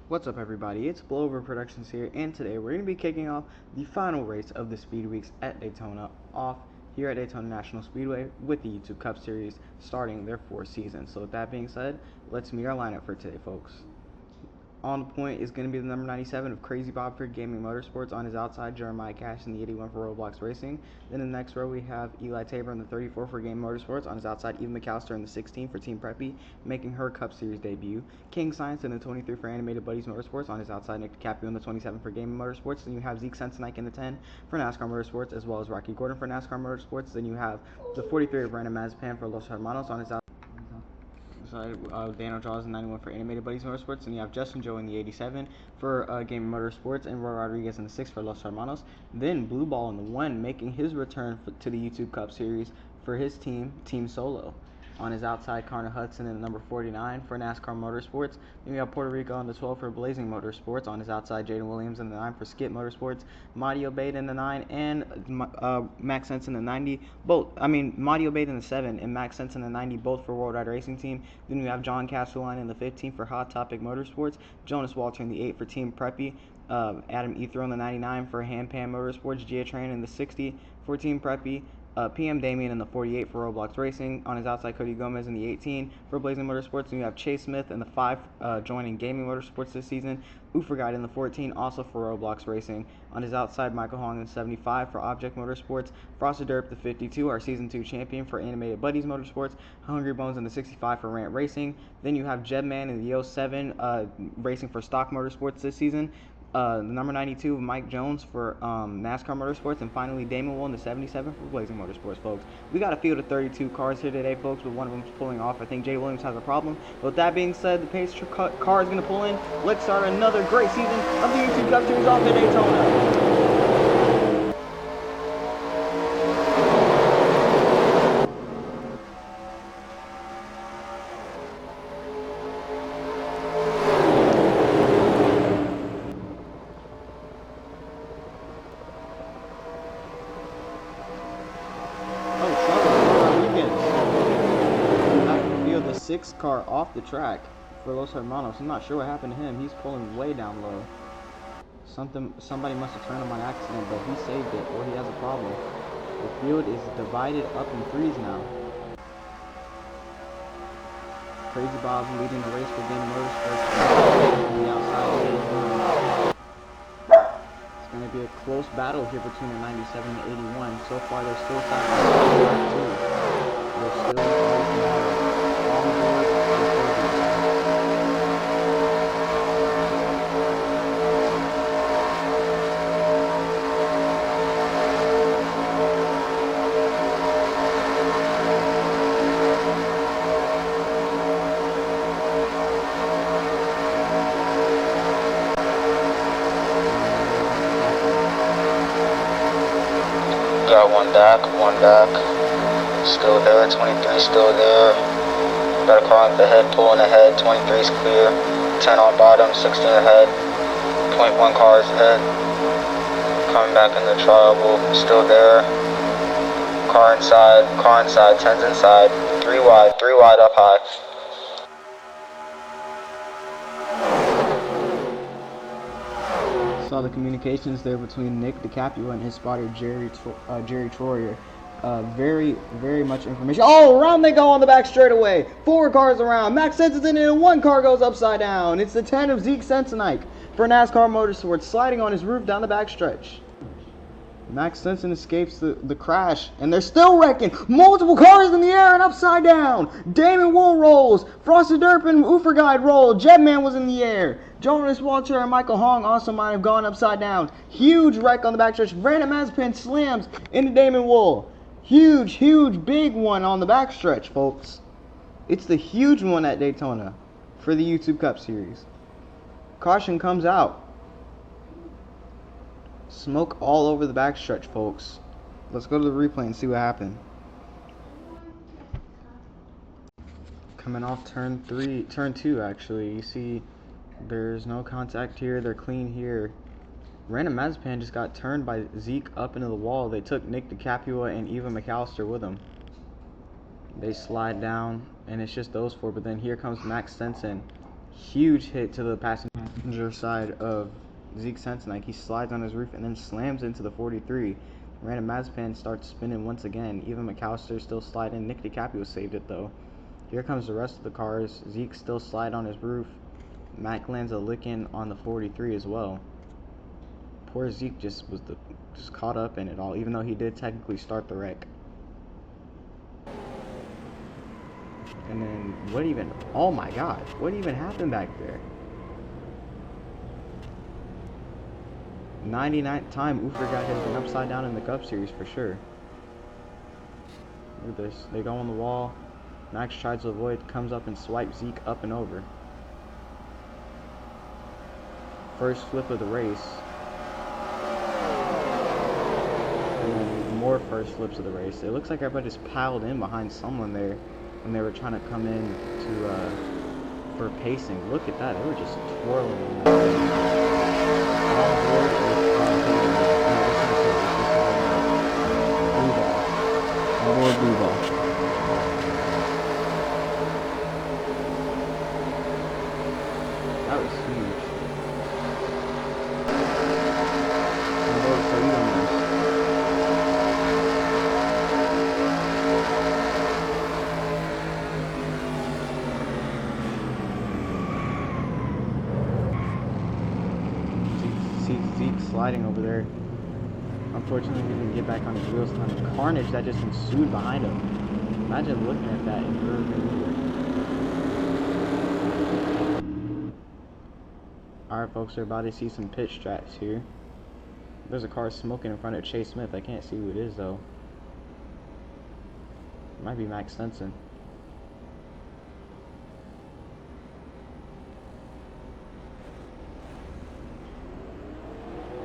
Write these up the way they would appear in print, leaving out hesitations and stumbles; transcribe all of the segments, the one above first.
What's up, everybody? It's Blowover Productions here, and today we're going to be kicking off the final race of the Speed Weeks at Daytona off here at Daytona National Speedway with the YouTube Cup Series starting their 4th season. So with that being said, let's meet our lineup for today, folks. On the point is going to be the number 97 of Crazy Bob for Gaming Motorsports. On his outside, Jeremiah Cash in the 81 for Roblox Racing. Then in the next row, we have Eli Tabor in the 34 for Gaming Motorsports. On his outside, Eva McAllister in the 16 for Team Preppy, making her Cup Series debut. King Science in the 23 for Animated Buddies Motorsports. On his outside, Nick DiCaprio in the 27 for Gaming Motorsports. Then you have Zeke Sensenike in the 10 for NASCAR Motorsports, as well as Rocky Gordon for NASCAR Motorsports. Then you have the 43 of Brandon Mazepin for Los Hermanos. On his outside, Daniel Jaws in 91 for Animated Buddies Motorsports, and you have Justin Joe in the 87 for Game Motorsports, and Roy Rodriguez in the 6 for Los Hermanos. Then Blue Ball in the 1, making his return to the YouTube Cup Series for his team, Team Solo. On his outside, Connor Hudson in the number 49 for NASCAR Motorsports. Then we have Puerto Rico in the 12 for Blazing Motorsports. On his outside, Jaden Williams in the 9 for Skip Motorsports. Mario Bate in the 9 and Max Sense in the 90. Mario Bate in the 7 and Max Sense in the 90, both for World Ride Racing Team. Then we have John Castelline in the 15 for Hot Topic Motorsports. Jonas Walter in the 8 for Team Preppy. Adam Ethro in the 99 for Hand Pan Motorsports. Gia Tran in the 60 for Team Preppy. PM Damien in the 48 for Roblox Racing. On his outside, Cody Gomez in the 18 for Blazing Motorsports. And you have Chase Smith in the 5 joining Gaming Motorsports this season. Ufer in the 14, also for Roblox Racing. On his outside, Michael Hong in the 75 for Object Motorsports. Frosted Derp the 52, our Season 2 champion for Animated Buddies Motorsports. Hungry Bones in the 65 for Rant Racing. Then you have Jebman in the 07 racing for Stock Motorsports this season. The number 92, Mike Jones for NASCAR Motorsports, and finally Damon Wool in the 77 for Blazing Motorsports, folks. We got a field of 32 cars here today, folks, with one of them pulling off. I think Jay Williams has a problem. But with that being said, the pace car is going to pull in. Let's start another great season of the YouTube Cup Series off at Daytona. The 6 car off the track for Los Hermanos. I'm not sure what happened to him. He's pulling way down low. Somebody must have turned him on accident, but he saved it, or he has a problem. The field is divided up in 3s now. Crazy Bob leading the race for Game Motorsports on the outside. It's going to be a close battle here between the 97 and 81. So far, they're still fighting. They're still fighting. Got one back, still there, 23 still there, got a car on the head, pulling ahead, 23 is clear, 10 on bottom, 16 ahead, 0.1 cars ahead, coming back in the trouble, still there, car inside, 10's inside, 3 wide up high. Saw the communications there between Nick DiCaprio and his spotter Jerry Troyer. Very much information. Oh, around they go on the back straightaway. 4 cars around. Max Sense is in it, and 1 car goes upside down. It's the 10 of Zeke Sensenike for NASCAR Motorsports, sliding on his roof down the back stretch. Max Sensen escapes the crash, and they're still wrecking. Multiple cars in the air and upside down. Damon Wool rolls. Frosted Derp and Ufer Guide roll. Jetman was in the air. Jonas Walter and Michael Hong also might have gone upside down. Huge wreck on the backstretch. Brandon Mazepin slams into Damon Wool. Huge, big one on the backstretch, folks. It's the huge one at Daytona for the YouTube Cup Series. Caution comes out. Smoke all over the backstretch, folks. Let's go to the replay and see what happened. Coming off turn 2 actually. You see there's no contact here. They're clean here. Random Mazepin just got turned by Zeke up into the wall. They took Nick DiCaprio and Eva McAllister with them. They slide down, and it's just those 4. But then here comes Max Sensen. Huge hit to the passenger. passenger side of Zeke Sensenik. He slides on his roof and then slams into the 43. Random Mazepin starts spinning once again. Even McAllister still sliding. Nick DiCaprio saved it though. Here comes the rest of the cars. Zeke still slide on his roof. Mac lands a licking on the 43 as well. Poor Zeke just caught up in it all, even though he did technically start the wreck. And then oh my god, what even happened back there? 99th time Ufergat has been upside down in the Cup Series for sure. Look at this. They go on the wall. Max tries to avoid, comes up and swipes Zeke up and over. First flip of the race. And then more first flips of the race. It looks like everybody just piled in behind someone there when they were trying to come in for pacing. Look at that. They were just twirling. More blue ball. That was huge. See Zeke sliding over there. Unfortunately, he didn't get back on his wheels time. The carnage that just ensued behind him. Imagine looking at that in your mirror. Alright folks, we're about to see some pit strats here. There's a car smoking in front of Chase Smith. I can't see who it is though. It might be Max Stenson.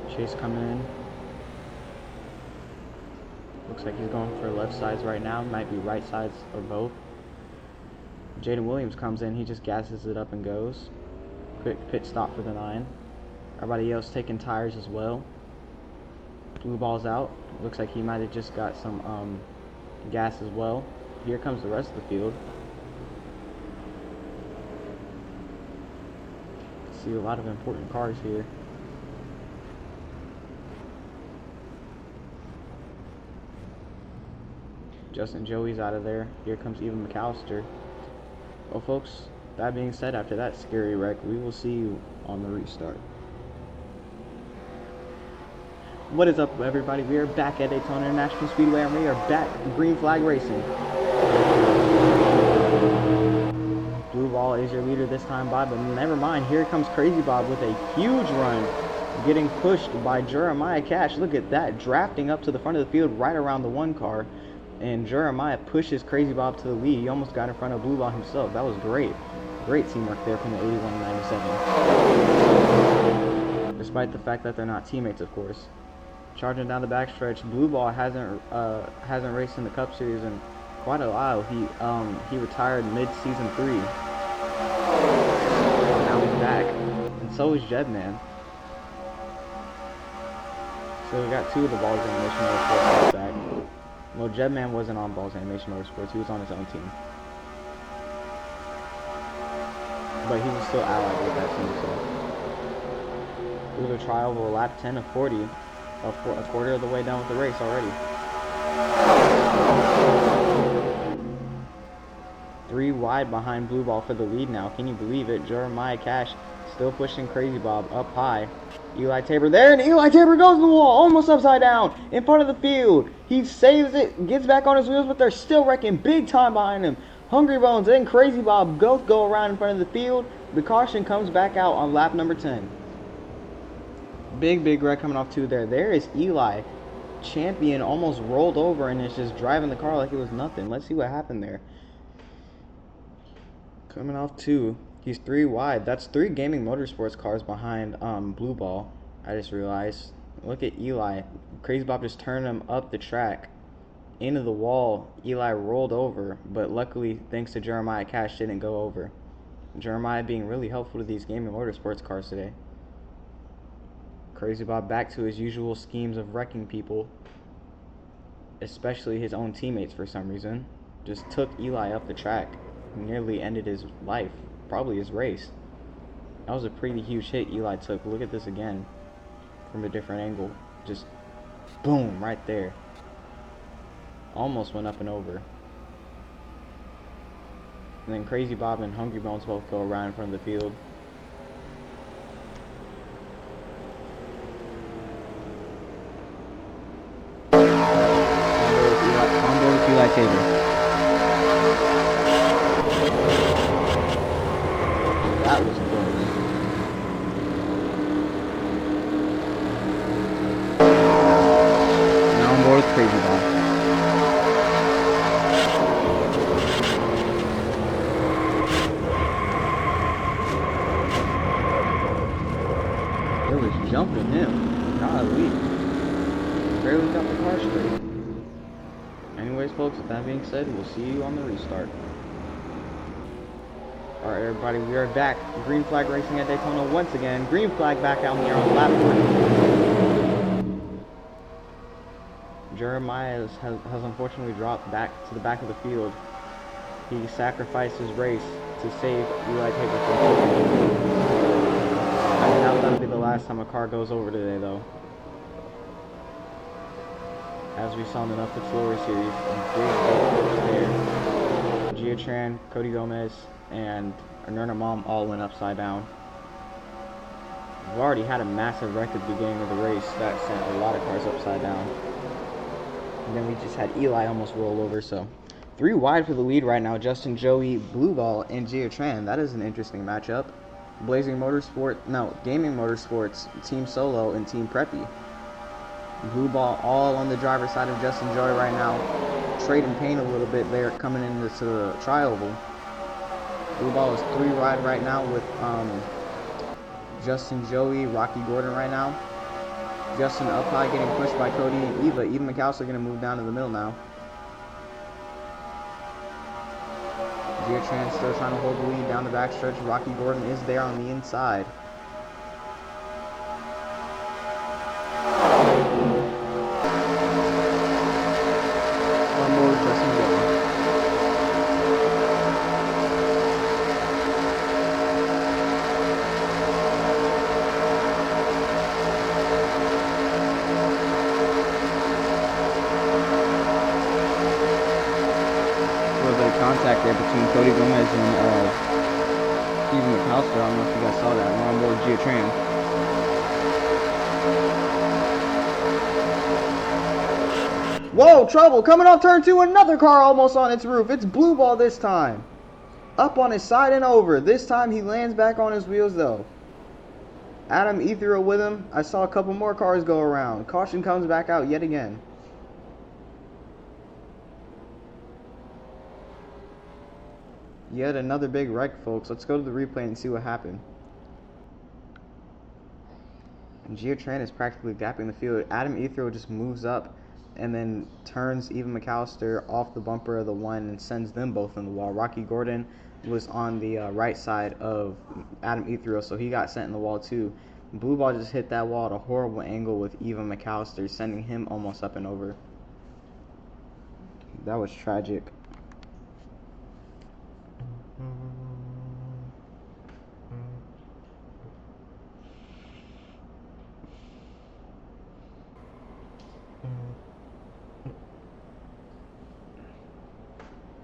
Chase coming in. Looks like he's going for left sides right now. Might be right sides or both. Jaden Williams comes in. He just gasses it up and goes. Quick pit stop for the 9. Everybody else taking tires as well. Blue ball's out. Looks like he might have just got some gas as well. Here comes the rest of the field. See a lot of important cars here. Justin Joey's out of there. Here comes even McAllister. Well folks, that being said, after that scary wreck, we will see you on the restart. What is up everybody? We are back at Daytona International Speedway and we are back green flag racing. Blue ball is your leader this time, Bob, but never mind. Here comes Crazy Bob with a huge run, getting pushed by Jeremiah Cash. Look at that, drafting up to the front of the field right around the 1 car. And Jeremiah pushes Crazy Bob to the lead. He almost got in front of Blue Ball himself. That was great. Great teamwork there from the 81-97. Despite the fact that they're not teammates, of course. Charging down the backstretch, Blue Ball hasn't raced in the Cup Series in quite a while. He retired mid-season 3. Now he's back. And so is Jedman. So we got 2 of the Balls Animation Motorsports back. Well, Jedman wasn't on Balls Animation Motorsports. He was on his own team. But he was still allied with that team, so. It was a trial of a lap 10 of 40. A quarter of the way done with the race already. 3 wide behind Blue Ball for the lead now. Can you believe it? Jeremiah Cash still pushing Crazy Bob up high. Eli Tabor there, and Eli Tabor goes to the wall, almost upside down, in front of the field. He saves it, gets back on his wheels, but they're still wrecking big time behind him. Hungry Bones and Crazy Bob both go around in front of the field. The caution comes back out on lap number 10. Big wreck coming off 2 there. There is Eli. Champion almost rolled over and is just driving the car like it was nothing. Let's see what happened there. Coming off 2. He's 3 wide. That's 3 Gaming Motorsports cars behind Blue Ball. I just realized. Look at Eli. Crazy Bob just turned him up the track into the wall. Eli rolled over, but luckily, thanks to Jeremiah Cash, didn't go over. Jeremiah being really helpful to these Gaming Motorsports cars today. Crazy Bob back to his usual schemes of wrecking people, especially his own teammates for some reason. Just took Eli up the track. Nearly ended his life. Probably his race. That was a pretty huge hit Eli took. Look at this again from a different angle. Just boom, right there. Almost went up and over. And then Crazy Bob and Hungry Bones both go around in front of the field. On board with Eli Tabor. That was close. Now on board with Crazy Bob. It was jumping him. Golly. Barely got the car straight. Anyways, folks, with that being said, we'll see you on the restart. Alright, everybody, we are back. Green flag racing at Daytona once again. Green flag back out here on lap 1. Jeremiah has unfortunately dropped back to the back of the field. He sacrificed his race to save Eli Tabor from Tokyo. I doubt that'll be the last time a car goes over today, though. As we saw in the Nothing Floor series, big there. Gia-Tran, Cody Gomez, and Ernerna Mom all went upside down. We've already had a massive wreck at the beginning of the race that sent a lot of cars upside down. And then we just had Eli almost roll over, so 3 wide for the lead right now. Justin, Joey, Blue Ball, and Gia-Tran. That is an interesting matchup. Gaming Motorsports, Team Solo, and Team Preppy. Blue Ball all on the driver's side of Justin, Joey right now. Trading pain a little bit there coming into the tri-oval. Blue Ball is 3 wide right now with Justin, Joey, Rocky Gordon right now. Justin up high getting pushed by Cody and Eva. Eva McAllister going to move down to the middle now. Gia-Tran still trying to hold the lead down the backstretch. Rocky Gordon is there on the inside. One more Justin Joey. Contact there between Cody Gomez and Steven McAllister. I don't know if you guys saw that. We're on board Gia-Tran. Whoa, trouble! Coming off turn 2, another car almost on its roof. It's Blue Ball this time. Up on his side and over. This time he lands back on his wheels though. Adam Ethereal with him. I saw a couple more cars go around. Caution comes back out yet again. Yet another big wreck, folks. Let's go to the replay and see what happened. And Gia-Tran is practically gapping the field. Adam Ethereal just moves up and then turns Eva McAllister off the bumper of the 1 and sends them both in the wall. Rocky Gordon was on the right side of Adam Ethereal, so he got sent in the wall too. Blue Ball just hit that wall at a horrible angle with Eva McAllister, sending him almost up and over. That was tragic.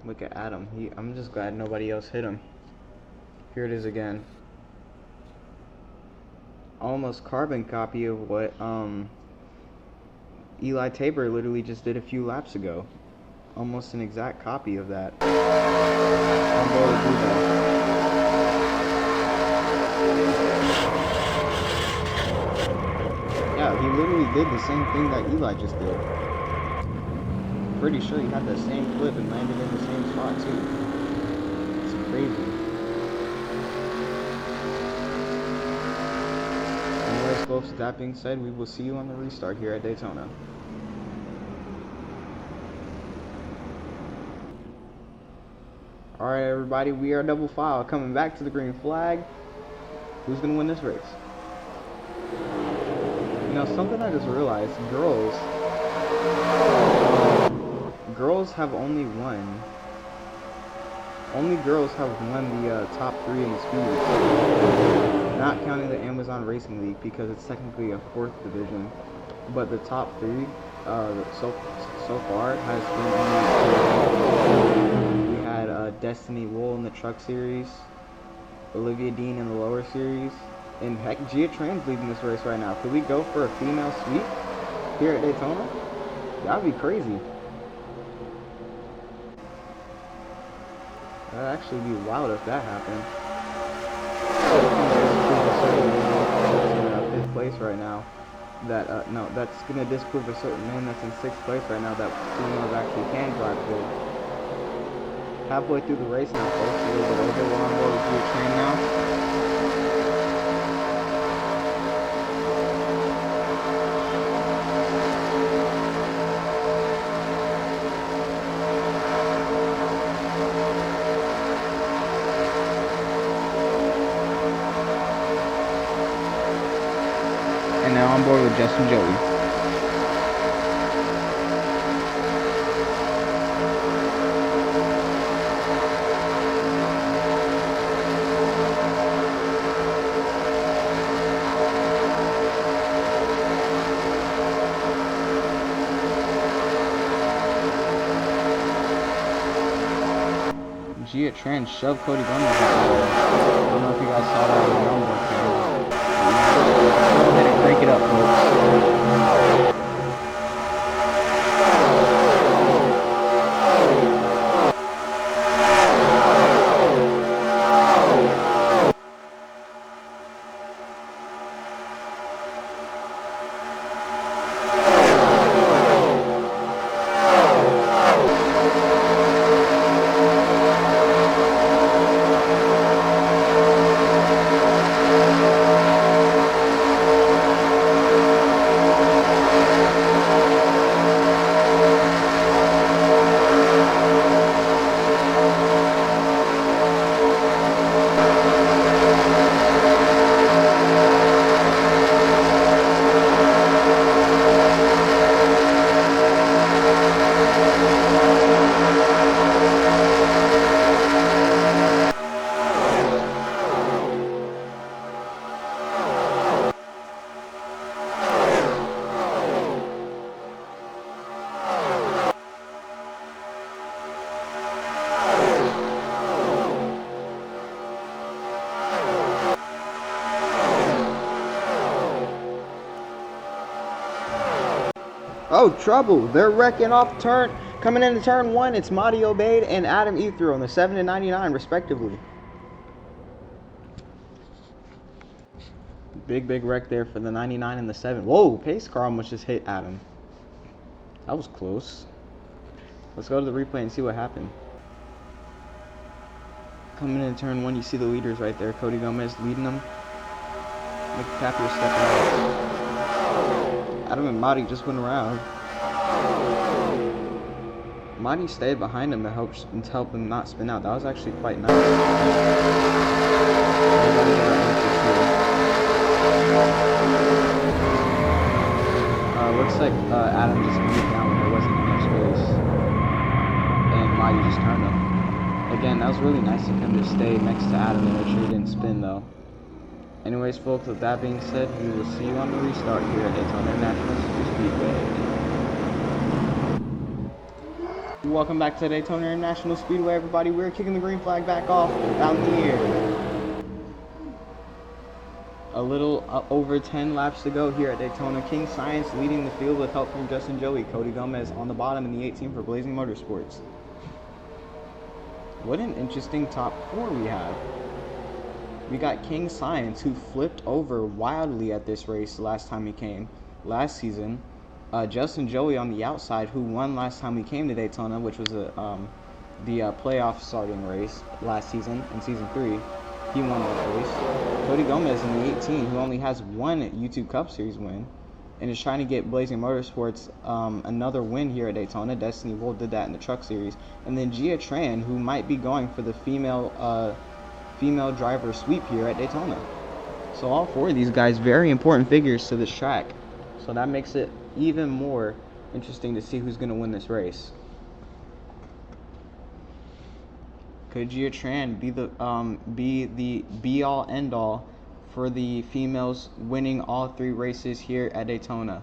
Look at Adam. I'm just glad nobody else hit him. Here it is again. Almost carbon copy of what Eli Tabor literally just did a few laps ago. Almost an exact copy of that. Yeah, he literally did the same thing that Eli just did. Pretty sure he had the same flip and landed in the same spot too. It's crazy. Anyways, folks, with that being said, we will see you on the restart here at Daytona. Alright, everybody, we are double file coming back to the green flag. Who's gonna win this race? You know, something I just realized, girls have only won. Only girls have won the top 3 in the speed. not counting the Amazon Racing League because it's technically a 4th division. But the top 3 so far has been we had Destiny Wool in the Truck Series, Olivia Dean in the lower series, and heck, Gia Tran's leading this race right now. Could we go for a female sweep here at Daytona? That'd be crazy. That'd actually be wild if that happened. 5th place right now. That no, that's gonna disprove a certain man that's in 6th place right now that females actually can drive good. Halfway through the race now, folks. A little bit over. We're on board with Gia Tran now. And now on board with Justin Joey. Gia Tran shoved Cody Gomez out there. I don't know if you guys saw that on the onboard camera. Go ahead and crank it up, folks. Oh, trouble. They're wrecking off turn. Coming into turn 1, it's Madi Obeid and Adam Ethro on the 7 and 99, respectively. Big wreck there for the 99 and the 7. Whoa, pace car almost just hit Adam. That was close. Let's go to the replay and see what happened. Coming into turn 1, you see the leaders right there. Cody Gomez leading them. McCaffrey stepping out. Adam and Madi just went around. Madi stayed behind him to help him not spin out. That was actually quite nice. Looks like Adam just moved down when there wasn't enough space, and Madi just turned him. Again, that was really nice of him to stay next to Adam and make sure he didn't spin though. Anyways, folks, with that being said, we will see you on the restart here at Daytona International Speedway. Welcome back to Daytona International Speedway, everybody. We're kicking the green flag back off out in the air. A little over 10 laps to go here at Daytona. King Science leading the field with help from Justin Joey. Cody Gomez on the bottom in the 18 for Blazing Motorsports. What an interesting top 4 we have. We got King Science, who flipped over wildly at this race last time he came, last season. Justin Joey on the outside, who won last time we came to Daytona, which was the playoff starting race last season, in Season 3. He won that race. Cody Gomez in the 18, who only has one YouTube Cup Series win, and is trying to get Blazing Motorsports another win here at Daytona. Destiny Wool did that in the Truck Series. And then Gia Tran, who might be going for the female driver sweep here at Daytona. So all 4 of these guys, very important figures to this track. So that makes it even more interesting to see who's going to win this race. Could Gia Tran be the be all end all for the females winning all 3 races here at Daytona?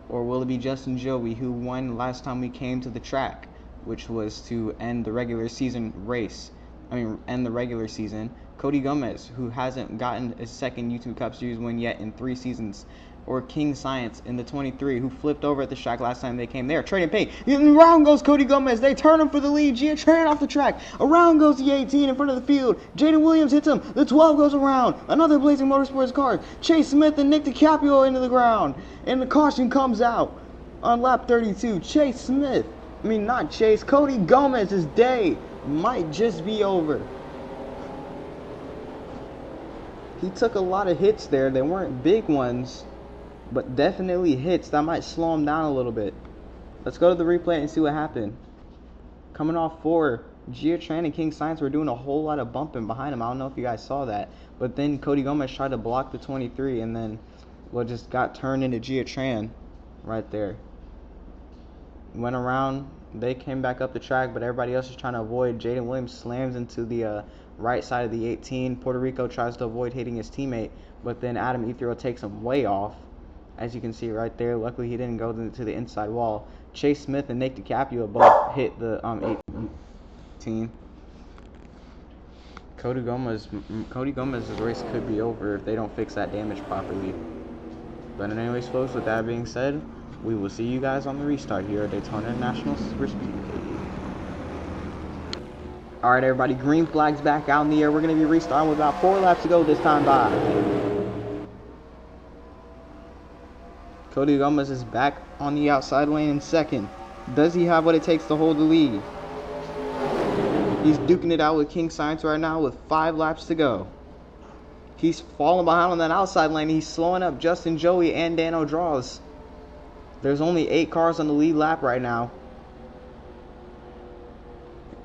Or will it be Justin Joey, who won last time we came to the track, which was to end the regular season race? End the regular season. Cody Gomez, who hasn't gotten a second YouTube Cup Series win yet in 3 seasons. Or King Science in the 23, who flipped over at the track last time they came there. Trading paint. Around goes Cody Gomez. They turn him for the lead. Gia Tran off the track. Around goes the 18 in front of the field. Jaden Williams hits him. The 12 goes around. Another Blazing Motorsports car. Chase Smith and Nick DiCaprio into the ground. And the caution comes out on lap 32. Chase Smith. Not Chase. Cody Gomez's day might just be over. He took a lot of hits there. They weren't big ones, but definitely hits that might slow him down a little bit. Let's go to the replay and see what happened. Coming off 4, Gia Tran and King Science were doing a whole lot of bumping behind him. I don't know if you guys saw that, but then Cody Gomez tried to block the 23 and then just got turned into Gia Tran right there. Went around, they came back up the track, but everybody else is trying to avoid. Jaden Williams slams into the right side of the 18. Puerto Rico tries to avoid hitting his teammate, but then Adam Ethereal takes him way off. As you can see right there, luckily he didn't go to the inside wall. Chase Smith and Nick DiCaprio both hit the 18. Cody Gomez's race could be over if they don't fix that damage properly. But anyways, folks, with that being said, we will see you guys on the restart here at Daytona International Superspeedway. Alright everybody, green flag's back out in the air. We're going to be restarting with about 4 laps to go this time by. Cody Gomez is back on the outside lane in second. Does he have what it takes to hold the lead? He's duking it out with King Science right now with 5 laps to go. He's falling behind on that outside lane. He's slowing up Justin Joey and Dano Draws. There's only 8 cars on the lead lap right now.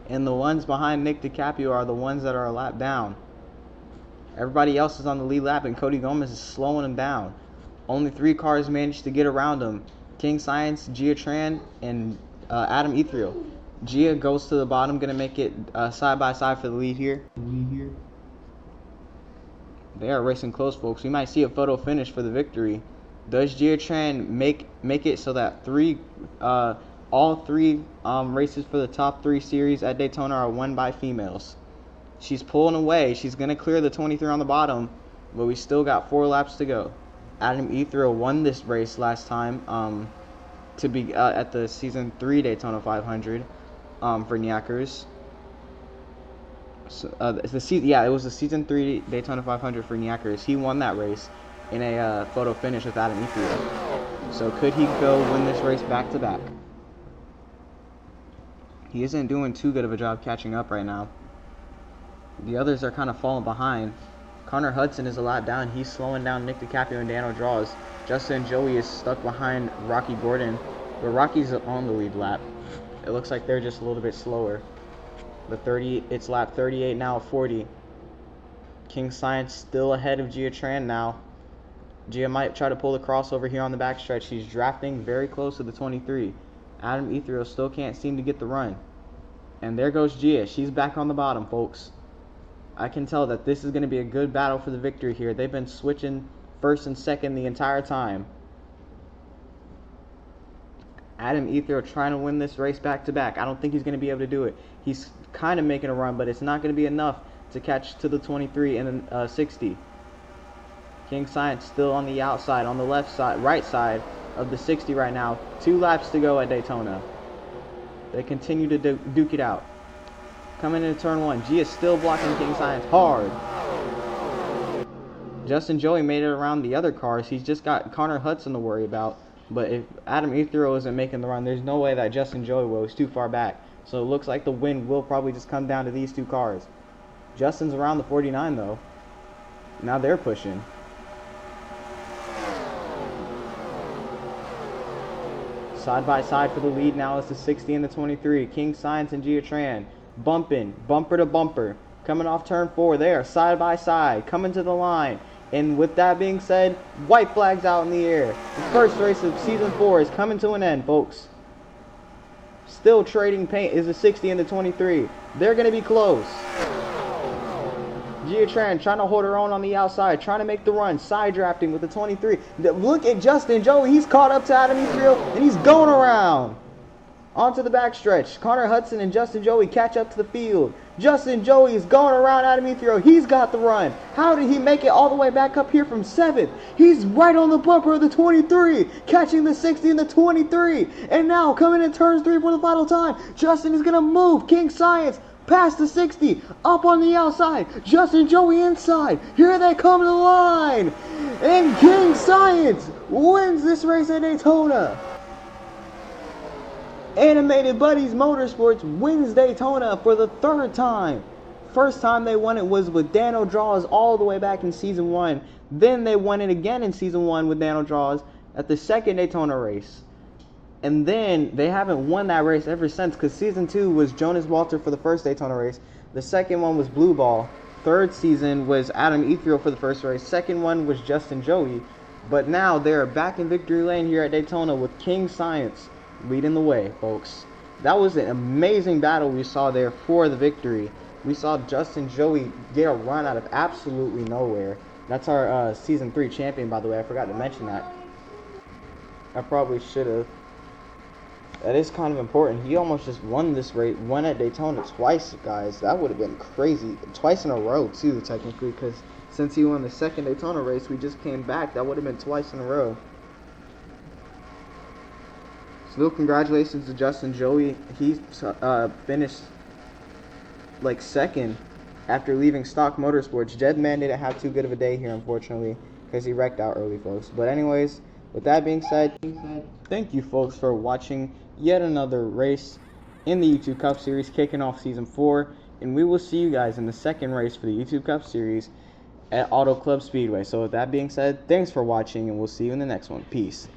And the ones behind Nick DiCaprio are the ones that are a lap down. Everybody else is on the lead lap and Cody Gomez is slowing him down. Only 3 cars managed to get around him. King Science, Gia Tran, and Adam Ethereal. Gia goes to the bottom, going to make it side by side for the lead here. They are racing close, folks. We might see a photo finish for the victory. Does Gia Tran make it so that all 3 races for the top 3 series at Daytona are won by females? She's pulling away. She's going to clear the 23 on the bottom, but we still got 4 laps to go. Adam Ethereal won this race last time to be at the Season 3 Daytona 500 for Knackers. So, it was the Season 3 Daytona 500 for Knackers. He won that race in a photo finish with Adam Ethereal. So could he go win this race back to back? He isn't doing too good of a job catching up right now. The others are kind of falling behind. Connor Hudson is a lap down. He's slowing down Nick DiCaprio and Dano Draws. Justin Joey is stuck behind Rocky Gordon, but Rocky's on the lead lap. It looks like they're just a little bit slower. It's lap 38 now, 40. King Science still ahead of Gia Tran now. Gia might try to pull the crossover here on the backstretch. She's drafting very close to the 23. Adam Ethereal still can't seem to get the run. And there goes Gia. She's back on the bottom, folks. I can tell that this is going to be a good battle for the victory here. They've been switching first and second the entire time. Adam Ethereal trying to win this race back to back. I don't think he's going to be able to do it. He's kind of making a run, but it's not going to be enough to catch to the 23 and 60. King Science still on the outside, on the right side of the 60 right now. 2 laps to go at Daytona. They continue to duke it out. Coming into turn 1, G is still blocking King Science hard. Justin Joey made it around the other cars. He's just got Connor Hudson to worry about. But if Adam Ethereal isn't making the run, there's no way that Justin Joey will. He's too far back. So it looks like the win will probably just come down to these 2 cars. Justin's around the 49 though. Now they're pushing. Side by side for the lead now is the 60 and the 23. King Science and Gia Tran bumping, bumper to bumper. Coming off turn 4, they are side by side, coming to the line. And with that being said, white flags out in the air. The first race of Season 4 is coming to an end, folks. Still trading paint is the 60 and the 23. They're going to be close. Gia Tran trying to hold her own on the outside, trying to make the run, side drafting with the 23. Look at Justin Joey. He's caught up to Adam Ethereal, and he's going around. Onto the backstretch. Connor Hudson and Justin Joey catch up to the field. Justin Joey is going around Adam Ethereal. He's got the run. How did he make it all the way back up here from 7th? He's right on the bumper of the 23, catching the 60 and the 23. And now coming in turns 3 for the final time. Justin is going to move King Science past the 60, up on the outside. Justin Joey inside. Here they come to the line. And King Science wins this race at Daytona. Animated Buddies Motorsports wins Daytona for the 3rd time. First time they won it was with Dano Draws all the way back in Season 1. Then they won it again in Season 1 with Dano Draws at the 2nd Daytona race. And then they haven't won that race ever since, because Season 2 was Jonas Walter for the 1st Daytona race. The 2nd one was Blue Ball. 3rd season was Adam Ethereal for the 1st race. 2nd one was Justin Joey. But now they're back in victory lane here at Daytona with King Science leading the way, folks. That was an amazing battle we saw there for the victory. We saw Justin Joey get a run out of absolutely nowhere. That's our Season 3 champion, by the way. I forgot to mention that. I probably should have. That is kind of important. He almost just won this race, won at Daytona twice, guys. That would have been crazy. Twice in a row, too, technically, because since he won the 2nd Daytona race, we just came back. That would have been twice in a row. Still, congratulations to Justin Joey. He finished like 2nd after leaving Stock Motorsports. Jedman didn't have too good of a day here, unfortunately, because he wrecked out early, folks. But anyways, with that being said, thank you, folks, for watching yet another race in the YouTube Cup Series, kicking off Season 4. And we will see you guys in the 2nd race for the YouTube Cup Series at Auto Club Speedway. So with that being said, thanks for watching, and we'll see you in the next one. Peace.